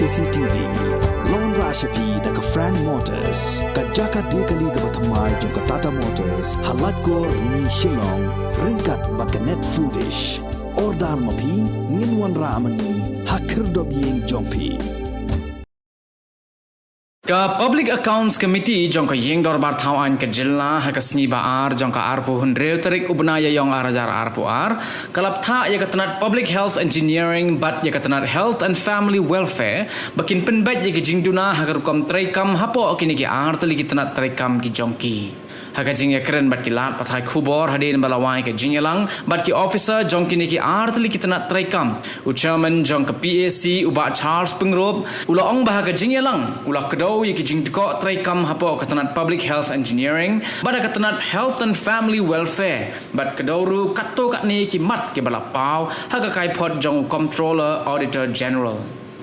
CCTV Lon Rashapi daga Frank Motors Kajaka dekali ga bathamai jong Tata Motors halat ko ni Shillong ringkat bakanet foodish ordal mapi nginwan ramani hakir dob yeng jongpi Ka Public Accounts Committee jong ka yeng dor bar thawaan ka jilla ha ka sni ba ar jong ka arpo hundreu tarik ubnaya yong arajar arpo ar kalap tha ya ka tanat Public Health Engineering but ya ka tanat Health and Family Welfare bakin Pynbeit ya ka jingduna ha ka rukom Treikam hapo kini ki ar tali ki tanat Treikam ki jongki ha ka jing ya keren bat ki lat pathai khubor hadin balawai ka jingelang bat ki officer jong kini ki ar tali ki tanat Treikam u chairman jong ka PAC uba Charles Pengrop ula ong bah ka jingelang ula kedo ki Jingdkoh Treikam hapo katanat Public Health Engineering bada katanat Health and Family Welfare bat kedoru katto katni ki mat ki balapau haga kai pot jong Comptroller Auditor General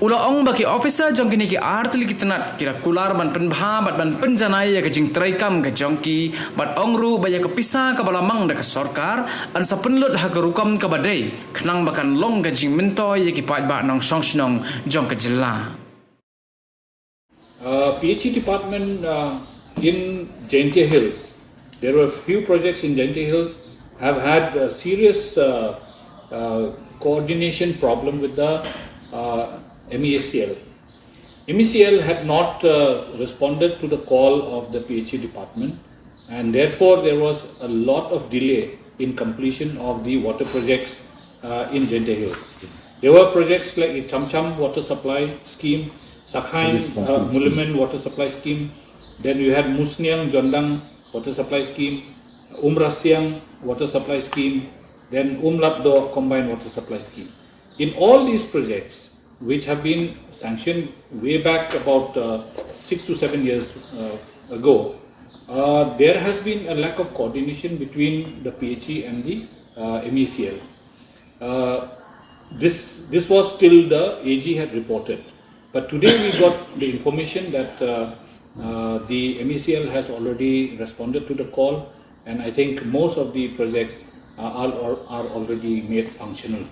ula ong baki officer jong kini ki artli ki tanat kira kular ban penbha bat ban penjanai ya ka jing Treikam ka jongki bat ongru baya ka pisa ka balamang da ka sarkar an sa penlut ha ka rukam ka badai khnang bakan long ka jing mentoy ya ki pat ba nong songsnong jong ka jilla PHE department in Jingdkoh Hills, there were few projects in Jingdkoh Hills have had a serious coordination problem with the MECL. MECL had not responded to the call of the PHE department and therefore there was a lot of delay in completion of the water projects in Jingdkoh Hills. There were projects like Chamcham water supply scheme, Sakhain Muliman water supply scheme, then you had Musniang Jondang water supply scheme, Rasiang water supply scheme, then Lapdo combined water supply scheme. In all these projects, which have been sanctioned way back about 6 to 7 years ago, there has been a lack of coordination between the PHE and the MECL. This was till the AG had reported. But today we got the information that the MECL has already responded to the call and I think most of the projects are already made functional.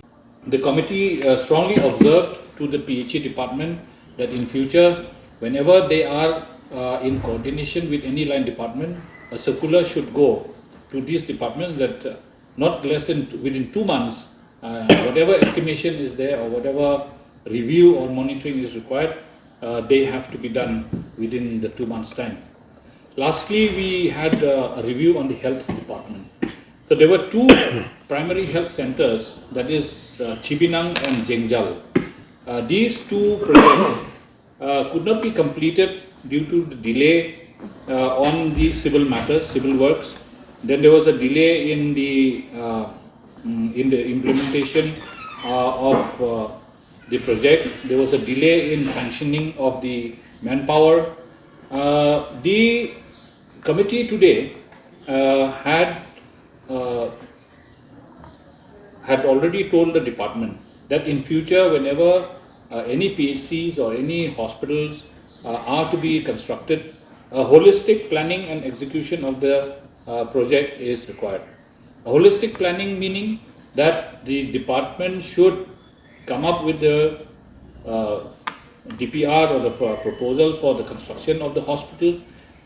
The committee strongly observed to the PHE department that in future, whenever they are in coordination with any line department, a circular should go to these departments that not less than within 2 months, whatever estimation is there or whatever review or monitoring is required, they have to be done within the 2 months' time. Lastly, we had a review on the health department. So there were 2 primary health centers, that is Chibinang and Jengjal. These 2 projects could not be completed due to the delay on the civil matters, civil works. Then there was a delay in the implementation of the project. There was a delay in sanctioning of the manpower. The committee today had already told the department that in future whenever any PHCs or any hospitals are to be constructed, a holistic planning and execution of the project is required. A holistic planning meaning that the department should come up with the DPR or the proposal for the construction of the hospital,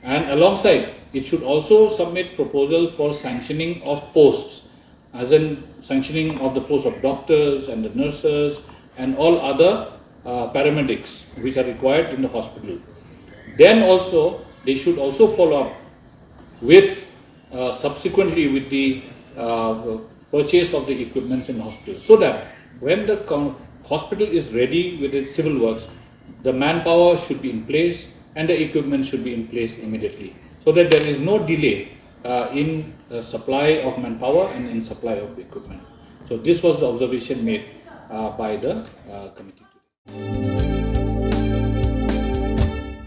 and alongside it should also submit proposal for sanctioning of posts, as in sanctioning of the posts of doctors and the nurses and all other paramedics which are required in the hospital. Then also they should also follow up with subsequently with the purchase of the equipments in the hospital, so that when the hospital is ready with its civil works, the manpower should be in place and the equipment should be in place immediately, so that there is no delay in supply of manpower and in supply of equipment. So this was the observation made by the committee today.